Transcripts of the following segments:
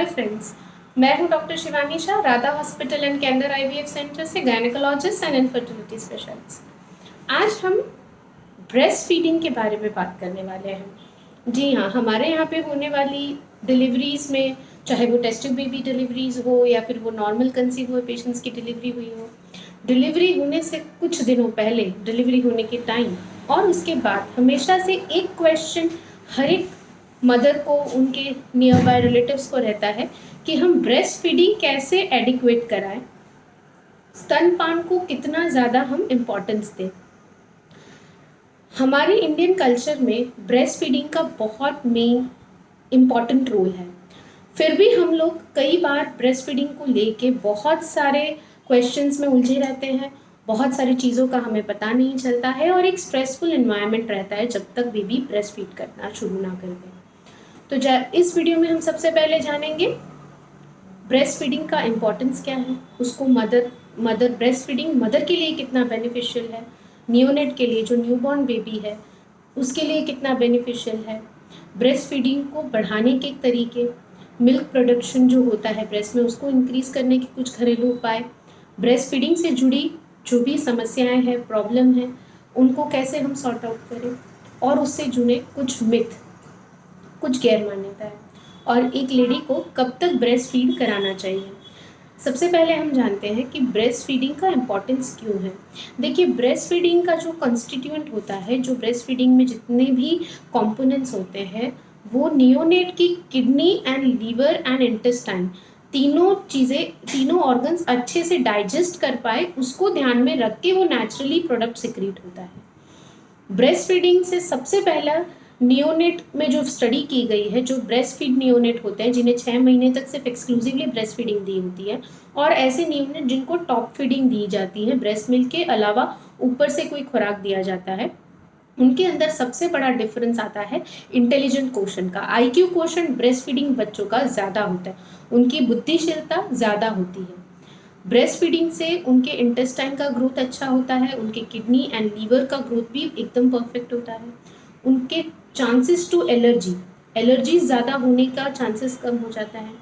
Friends, मैं हूं doctor Shivani Shah, Radha hospital and Candor IVF center से गायनेकोलॉजिस्ट एंड इनफर्टिलिटी स्पेशलिस्ट। आज हम ब्रेस्ट फीडिंग के बारे में बात करने वाले हैं। जी हाँ, हमारे यहाँ पे होने वाली डिलीवरीज में, चाहे वो टेस्ट ट्यूब बेबी डिलीवरीज हो या फिर वो नॉर्मल कंसीव हुए पेशेंट्स की डिलीवरी हुई हो, डिलीवरी होने से कुछ दिनों पहले, डिलीवरी होने के टाइम और उसके बाद हमेशा से एक क्वेश्चन हर एक मदर को, उनके नियर बाय रिलेटिव्स को रहता है कि हम ब्रेस्ट फीडिंग कैसे एडिक्वेट कराएं, स्तनपान को कितना ज़्यादा हम इम्पोर्टेंस दें। हमारे इंडियन कल्चर में ब्रेस्ट फीडिंग का बहुत मेन इम्पॉर्टेंट रोल है। फिर भी हम लोग कई बार ब्रेस्ट फीडिंग को लेके बहुत सारे क्वेश्चंस में उलझे रहते हैं, बहुत सारी चीज़ों का हमें पता नहीं चलता है और एक स्ट्रेसफुल एनवायरनमेंट रहता है जब तक बेबी ब्रेस्ट फीड करना शुरू ना कर दे। तो इस वीडियो में हम सबसे पहले जानेंगे ब्रेस्ट फीडिंग का इम्पोर्टेंस क्या है, उसको मदर ब्रेस्ट फीडिंग मदर के लिए कितना बेनिफिशियल है, नियोनेट के लिए जो न्यूबॉर्न बेबी है उसके लिए कितना बेनिफिशियल है, ब्रेस्ट फीडिंग को बढ़ाने के तरीके, मिल्क प्रोडक्शन जो होता है ब्रेस्ट में उसको इंक्रीज़ करने के कुछ घरेलू उपाय, ब्रेस्ट फीडिंग से जुड़ी जो भी समस्याएं हैं, प्रॉब्लम है, उनको कैसे हम सॉर्ट आउट करें और उससे जुड़े कुछ मिथ, कुछ गैर मान्यताएं और एक लेडी को कब तक ब्रेस्ट फीड कराना चाहिए। सबसे पहले हम जानते हैं कि ब्रेस्ट फीडिंग का इम्पोर्टेंस क्यों है। देखिए, ब्रेस्ट फीडिंग का जो कॉन्स्टिट्यूएंट होता है, जो ब्रेस्ट फीडिंग में जितने भी कंपोनेंट्स होते हैं, वो नियोनेट की kidney and liver and intestine, तीनों चीज़ें, तीनों ऑर्गन्स अच्छे से डाइजेस्ट कर पाए, उसको ध्यान में रख के वो नेचुरली प्रोडक्ट सिक्रीट होता है। ब्रेस्ट फीडिंग से सबसे पहला नियोनेट में जो स्टडी की गई है, जो ब्रेस्ट फीड नियोनेट होते हैं जिन्हें 6 महीने तक सिर्फ एक्सक्लूसिवली ब्रेस्ट फीडिंग दी होती है, और ऐसे नियोनेट जिनको टॉप फीडिंग दी जाती है, ब्रेस्ट मिल्क के अलावा ऊपर से कोई खुराक दिया जाता है, उनके अंदर सबसे बड़ा डिफरेंस आता है इंटेलिजेंट क्वोशंट का। आईक्यू क्वोशंट ब्रेस्ट फीडिंग बच्चों का ज़्यादा होता है, उनकी बुद्धिशीलता ज़्यादा होती है। ब्रेस्ट फीडिंग से उनके इंटेस्टाइन का ग्रोथ अच्छा होता है, उनके किडनी एंड लीवर का ग्रोथ भी एकदम परफेक्ट होता है, उनके चांसेस टू एलर्जीज ज़्यादा होने का चांसेस कम हो जाता है।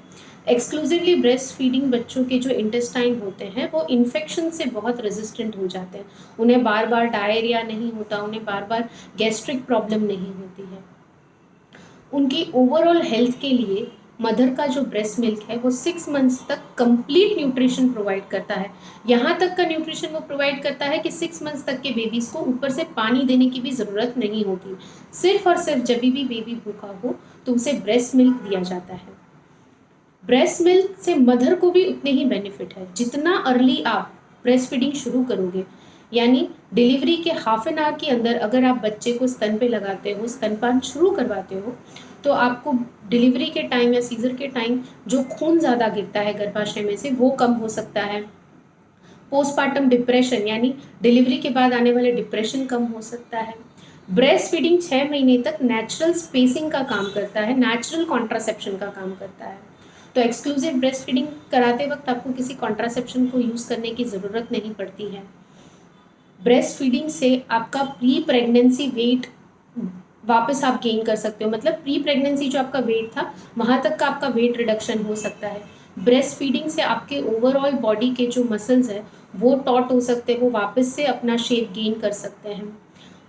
एक्सक्लूसिवली ब्रेस्ट फीडिंग बच्चों के जो इंटेस्टाइन होते हैं वो इन्फेक्शन से बहुत रेजिस्टेंट हो जाते हैं, उन्हें बार बार डायरिया नहीं होता, उन्हें बार बार गैस्ट्रिक प्रॉब्लम नहीं होती है। उनकी ओवरऑल हेल्थ के लिए मदर का जो ब्रेस्ट मिल्क है वो 6 मंथ्स तक कंप्लीट न्यूट्रिशन प्रोवाइड करता है। यहाँ तक का न्यूट्रिशन वो प्रोवाइड करता है कि 6 मंथ्स तक के बेबीज़ को ऊपर से पानी देने की भी ज़रूरत नहीं होती। सिर्फ और सिर्फ जब भी बेबी भूखा हो तो उसे ब्रेस्ट मिल्क दिया जाता है। ब्रेस्ट मिल्क से मदर को भी उतने ही बेनिफिट है। जितना अर्ली आप ब्रेस्ट फीडिंग शुरू करोगे, यानी डिलीवरी के हाफ एन आवर के अंदर अगर आप बच्चे को स्तन पे लगाते हो, स्तनपान शुरू करवाते हो, तो आपको डिलीवरी के टाइम या सीजर के टाइम जो खून ज़्यादा गिरता है गर्भाशय में से वो कम हो सकता है। पोस्टपार्टम डिप्रेशन यानी डिलीवरी के बाद आने वाले डिप्रेशन कम हो सकता है। ब्रेस्ट फीडिंग 6 महीने तक नेचुरल स्पेसिंग का काम करता है, नेचुरल कॉन्ट्रासेप्शन का काम करता है। तो एक्सक्लूसिव ब्रेस्ट फीडिंग कराते वक्त आपको किसी कॉन्ट्रासेप्शन को यूज़ करने की ज़रूरत नहीं पड़ती है। ब्रेस्ट फीडिंग से आपका प्री प्रेगनेंसी वेट वापस आप गेन कर सकते हो, मतलब प्री प्रेगनेंसी जो आपका वेट था वहाँ तक का आपका वेट रिडक्शन हो सकता है। ब्रेस्ट फीडिंग से आपके ओवरऑल बॉडी के जो मसल्स हैं वो टॉट हो सकते हैं, वो वापस से अपना शेप गेन कर सकते हैं।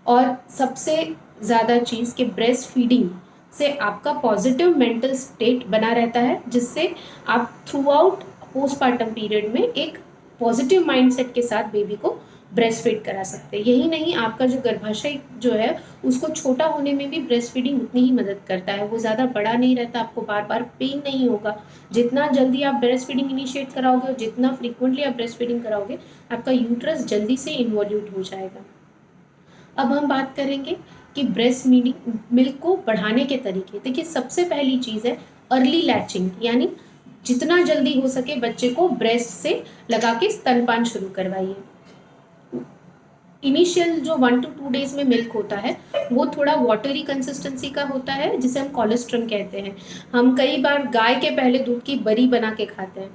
और सबसे ज़्यादा चीज़ कि ब्रेस्ट फीडिंग से आपका पॉजिटिव मेंटल स्टेट बना रहता है, जिससे आप थ्रू आउट पोस्टपार्टम पीरियड में एक पॉजिटिव माइंडसेट के साथ बेबी को ब्रेस्ट फीड करा सकते हैं। यही नहीं, आपका जो गर्भाशय जो है उसको छोटा होने में भी ब्रेस्ट फीडिंग उतनी ही मदद करता है। वो ज़्यादा बड़ा नहीं रहता, आपको बार बार पेन नहीं होगा। जितना जल्दी आप ब्रेस्ट फीडिंग इनिशिएट कराओगे और जितना फ्रीक्वेंटली आप ब्रेस्ट फीडिंग कराओगे, आपका यूट्रस जल्दी से इन्वॉल्यूट हो जाएगा। अब हम बात करेंगे कि ब्रेस्ट मिल्क को बढ़ाने के तरीके। देखिए, सबसे पहली चीज़ है अर्ली लैचिंग, यानी जितना जल्दी हो सके बच्चे को ब्रेस्ट से लगा के स्तनपान शुरू करवाइए। इनिशियल जो 1 to 2 डेज में मिल्क होता है वो थोड़ा वाटरी कंसिस्टेंसी का होता है, जिसे हम कोलेस्ट्रम कहते हैं। हम कई बार गाय के पहले दूध की बरी बना के खाते हैं,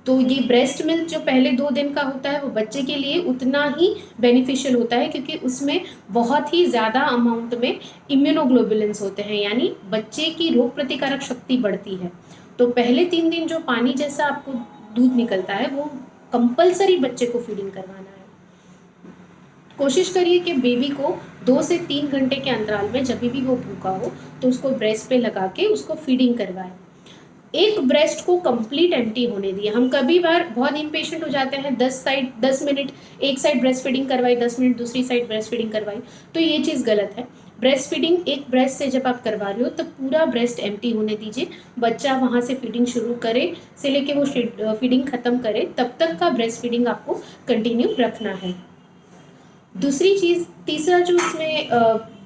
तो ये ब्रेस्ट मिल्क जो पहले 2 दिन का होता है वो बच्चे के लिए उतना ही बेनिफिशियल होता है, क्योंकि उसमें बहुत ही ज़्यादा अमाउंट में इम्यूनोग्लोबुलिन्स होते हैं, यानी बच्चे की रोग प्रतिकारक शक्ति बढ़ती है। तो पहले 3 दिन जो पानी जैसा आपको दूध निकलता है वो कंपलसरी बच्चे को फीडिंग करवाना है। कोशिश करिए कि बेबी को 2 से 3 घंटे के अंतराल में जब भी वो भूखा हो तो उसको ब्रेस्ट पे लगा के उसको फीडिंग करवाएं। एक ब्रेस्ट को कंप्लीट एम्प्टी होने दिए। हम कभी बार बहुत इम्पेशेंट हो जाते हैं, 10 मिनट एक साइड ब्रेस्ट फीडिंग करवाई, 10 मिनट दूसरी साइड ब्रेस्ट फीडिंग करवाई, तो ये चीज़ गलत है। ब्रेस्ट फीडिंग एक ब्रेस्ट से जब आप करवा रहे हो तब पूरा ब्रेस्ट एम्प्टी होने दीजिए, बच्चा वहाँ से फीडिंग शुरू करे से लेके वो फीडिंग ख़त्म करे तब तक का ब्रेस्ट फीडिंग आपको कंटिन्यू रखना है। दूसरी चीज़, तीसरा जो इसमें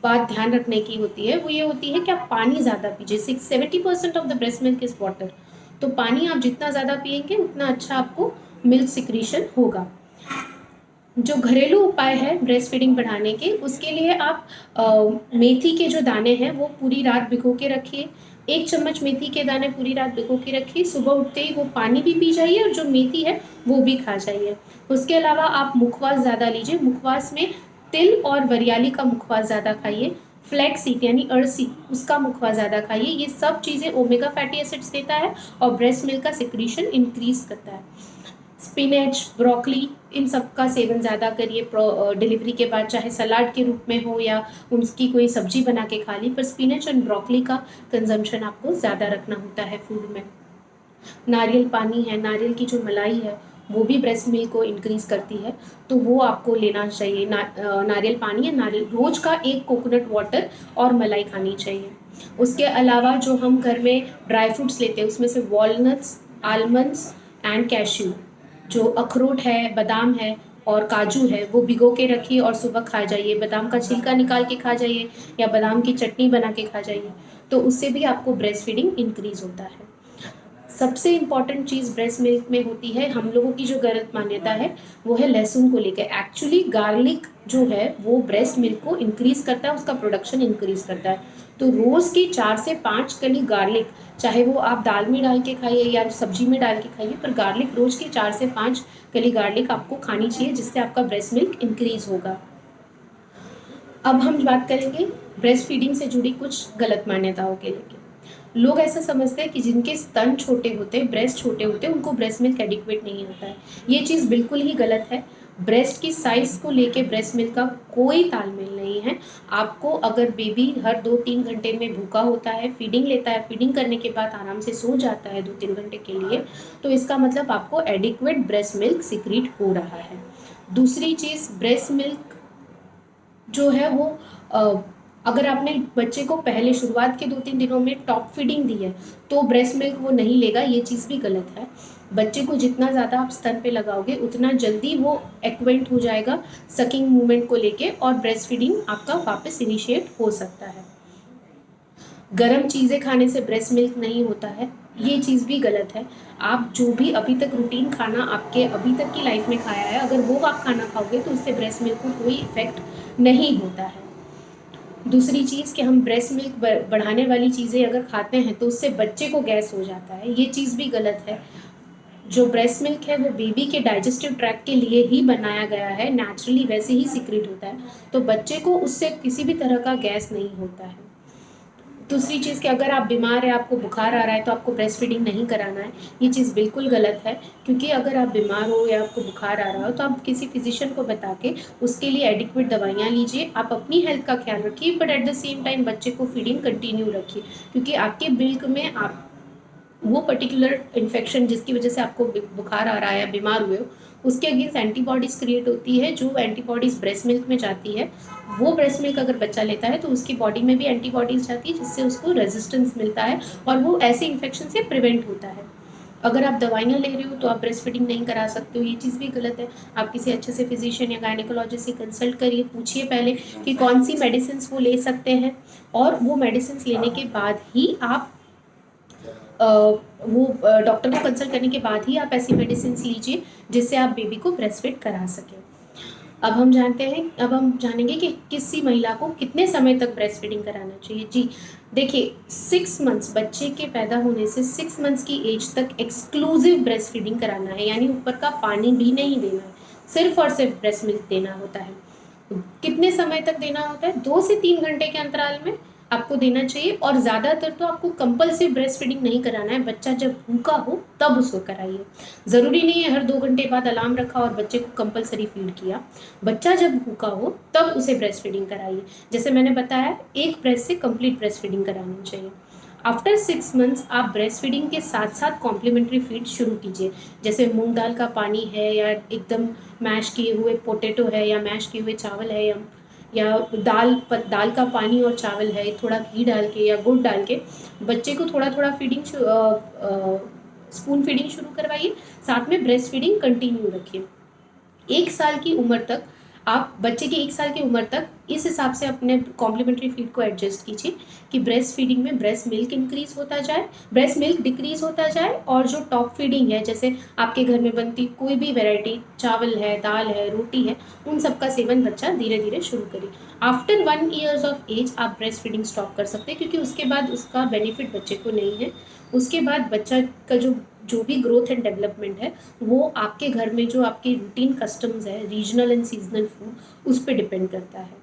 बात ध्यान रखने की होती है वो ये होती है कि आप पानी ज़्यादा पीजिए। 70% of the breast milk is water, तो पानी आप जितना ज़्यादा पिएंगे उतना अच्छा आपको मिल्क सिक्रीशन होगा। जो घरेलू उपाय है ब्रेस्ट फीडिंग बढ़ाने के, उसके लिए आप मेथी के जो दाने हैं वो पूरी रात भिगो के रखिए। 1 चम्मच मेथी के दाने पूरी रात भिगो के रखिए, सुबह उठते ही वो पानी भी पी जाइए और जो मेथी है वो भी खा जाइए। उसके अलावा आप मुखवास ज़्यादा लीजिए, मुखवास में तिल और वरियाली का मुखवास ज़्यादा खाइए, फ्लैक्स सीड यानी अरसी उसका मुखवास ज़्यादा खाइए। ये सब चीज़ें ओमेगा फैटी एसिड्स देता है और ब्रेस्ट मिल्क का सिक्रीशन इंक्रीज करता है। स्पिनच, ब्रोकली, इन सब का सेवन ज़्यादा करिए डिलीवरी के बाद, चाहे सलाद के रूप में हो या उसकी कोई सब्जी बना के खा ली, पर स्पिनच एंड ब्रोकली का कंजम्पशन आपको ज़्यादा रखना होता है फूड में। नारियल पानी है, नारियल की जो मलाई है वो भी ब्रेस्ट मिल्क को इंक्रीज करती है, तो वो आपको लेना चाहिए। नारियल पानी या नारियल रोज का 1 कोकोनट वाटर और मलाई खानी चाहिए। उसके अलावा जो हम घर में ड्राई फ्रूट्स लेते हैं उसमें से वॉलनट्स, आलमंड्स एंड कैश्यू, जो अखरोट है, बादाम है और काजू है, वो भिगो के रखिए और सुबह खा जाइए। बादाम का छिलका निकाल के खा जाइए या बादाम की चटनी बना के खा जाइए, तो उससे भी आपको ब्रेस्ट फीडिंग इंक्रीज होता है। सबसे इम्पॉर्टेंट चीज़ ब्रेस्ट मिल्क में होती है, हम लोगों की जो गलत मान्यता है वो है लहसुन को लेकर। एक्चुअली गार्लिक जो है वो ब्रेस्ट मिल्क को इंक्रीज करता है, उसका प्रोडक्शन इंक्रीज करता है। तो रोज़ की 4 से 5 कली गार्लिक, चाहे वो आप दाल में डाल के खाइए या सब्जी में डाल के खाइए, पर गार्लिक रोज़ की 4 से 5 कली गार्लिक आपको खानी चाहिए, जिससे आपका ब्रेस्ट मिल्क इंक्रीज होगा। अब हम बात करेंगे ब्रेस्ट फीडिंग से जुड़ी कुछ गलत मान्यताओं के लेके। लोग ऐसा समझते हैं कि जिनके स्तन छोटे होते हैं, ब्रेस्ट छोटे होते हैं, उनको ब्रेस्ट मिल्क एडिक्वेट नहीं होता है। ये चीज़ बिल्कुल ही गलत है। ब्रेस्ट की साइज़ को लेके ब्रेस्ट मिल्क का कोई तालमेल नहीं है। आपको अगर बेबी हर 2-3 घंटे में भूखा होता है, फीडिंग लेता है, फीडिंग करने के बाद आराम से सो जाता है 2-3 घंटे के लिए, तो इसका मतलब आपको एडिक्वेट ब्रेस्ट मिल्क सिक्रीट हो रहा है। दूसरी चीज़, ब्रेस्ट मिल्क जो है वो अगर आपने बच्चे को पहले शुरुआत के 2-3 दिनों में टॉप फीडिंग दी है तो ब्रेस्ट मिल्क वो नहीं लेगा, ये चीज़ भी गलत है। बच्चे को जितना ज़्यादा आप स्तन पे लगाओगे उतना जल्दी वो एक्वेंट हो जाएगा सकिंग मूवमेंट को लेके और ब्रेस्ट फीडिंग आपका वापस इनिशिएट हो सकता है। गर्म चीज़ें खाने से ब्रेस्ट मिल्क नहीं होता है, ये चीज़ भी गलत है। आप जो भी अभी तक रूटीन खाना आपके अभी तक की लाइफ में खाया है, अगर वो आप खाना खाओगे तो उससे ब्रेस्ट मिल्क को कोई इफेक्ट नहीं होता है। दूसरी चीज़ कि हम ब्रेस्ट मिल्क बढ़ाने वाली चीज़ें अगर खाते हैं तो उससे बच्चे को गैस हो जाता है, ये चीज़ भी गलत है। जो ब्रेस्ट मिल्क है वो बेबी के डाइजेस्टिव ट्रैक्ट के लिए ही बनाया गया है, नेचुरली वैसे ही सीक्रेट होता है, तो बच्चे को उससे किसी भी तरह का गैस नहीं होता है। दूसरी चीज़ कि अगर आप बीमार है, आपको बुखार आ रहा है तो आपको ब्रेस्ट फीडिंग नहीं कराना है, ये चीज़ बिल्कुल गलत है। क्योंकि अगर आप बीमार हो या आपको बुखार आ रहा हो तो आप किसी फिजिशियन को बता के उसके लिए एडिक्वेट दवाइयाँ लीजिए। आप अपनी हेल्थ का ख्याल रखिए, but at the same time बच्चे को फीडिंग कंटिन्यू रखिए, क्योंकि आपके मिल्क में आप वो पर्टिकुलर इन्फेक्शन जिसकी वजह से आपको बुखार आ रहा है या बीमार हुए हो, उसके अगेंस्ट एंटीबॉडीज़ क्रिएट होती है, जो एंटीबॉडीज़ ब्रेस्ट मिल्क में जाती है। वो ब्रेस्ट मिल्क अगर बच्चा लेता है तो उसकी बॉडी में भी एंटीबॉडीज़ जाती है, जिससे उसको रेजिस्टेंस मिलता है और वो ऐसे इन्फेक्शन से प्रिवेंट होता है। अगर आप दवाइयाँ ले रहे हो तो आप ब्रेस्ट फीडिंग नहीं करा सकते हो, ये चीज़ भी गलत है। आप किसी अच्छे से फिजिशियन या गायनेकोलॉजिस्ट से कंसल्ट करिए, पूछिए पहले कि कौन सी मेडिसिन वो ले सकते हैं, और वो मेडिसिन लेने के बाद ही आप वो डॉक्टर को कंसल्ट करने के बाद ही आप ऐसी मेडिसिन लीजिए जिससे आप बेबी को ब्रेस्ट फीड करा सकें। अब हम जानेंगे कि किसी महिला को कितने समय तक ब्रेस्ट फीडिंग कराना चाहिए। जी देखिए, 6 मंथ्स, बच्चे के पैदा होने से 6 मंथ्स की एज तक एक्सक्लूसिव ब्रेस्ट फीडिंग कराना है, यानी ऊपर का पानी भी नहीं देना है, सिर्फ और सिर्फ ब्रेस्ट मिल्क देना होता है। कितने समय तक देना होता है? 2 से 3 घंटे के अंतराल में आपको देना चाहिए। और ज़्यादातर तो आपको कंपल्सिव ब्रेस्ट फीडिंग नहीं कराना है, बच्चा जब भूखा हो तब उसको कराइए। ज़रूरी नहीं है हर 2 घंटे बाद अलार्म रखा और बच्चे को कंपल्सरी फीड किया। बच्चा जब भूखा हो तब उसे ब्रेस्ट फीडिंग कराइए। जैसे मैंने बताया, एक ब्रेस्ट से कंप्लीट ब्रेस्ट फीडिंग करानी चाहिए। आफ्टर 6 मंथ्स आप ब्रेस्ट फीडिंग के साथ साथ कॉम्प्लीमेंट्री फीड शुरू कीजिए। जैसे मूंग दाल का पानी है, या एकदम मैश किए हुए पोटैटो है, या मैश किए हुए चावल है, या दाल का पानी और चावल है, थोड़ा घी डाल के या गुड़ डाल के बच्चे को थोड़ा थोड़ा स्पून फीडिंग शुरू करवाइए। साथ में ब्रेस्ट फीडिंग कंटिन्यू रखिए। 1 साल की उम्र तक आप बच्चे की 1 साल की उम्र तक इस हिसाब से अपने कॉम्प्लीमेंट्री फीड को एडजस्ट कीजिए कि ब्रेस्ट फीडिंग में ब्रेस्ट मिल्क इंक्रीज होता जाए, ब्रेस्ट मिल्क डिक्रीज होता जाए, और जो टॉप फीडिंग है, जैसे आपके घर में बनती कोई भी वैरायटी, चावल है, दाल है, रोटी है, उन सब का सेवन बच्चा धीरे धीरे शुरू करे। आफ्टर 1 ईयर्स ऑफ एज आप ब्रेस्ट फीडिंग स्टॉप कर सकते हैं, क्योंकि उसके बाद उसका बेनिफिट बच्चे को नहीं है। उसके बाद बच्चा का जो भी ग्रोथ एंड डेवलपमेंट है, वो आपके घर में जो आपके रूटीन कस्टम्स है, रीजनल एंड सीजनल फूड, उस पर डिपेंड करता है।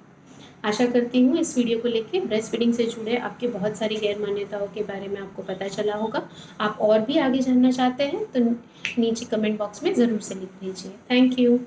आशा करती हूँ इस वीडियो को लेके ब्रेस्ट फीडिंग से जुड़े आपके बहुत सारी गैर मान्यताओं के बारे में आपको पता चला होगा। आप और भी आगे जानना चाहते हैं तो नीचे कमेंट बॉक्स में ज़रूर से लिख दीजिए। Thank you.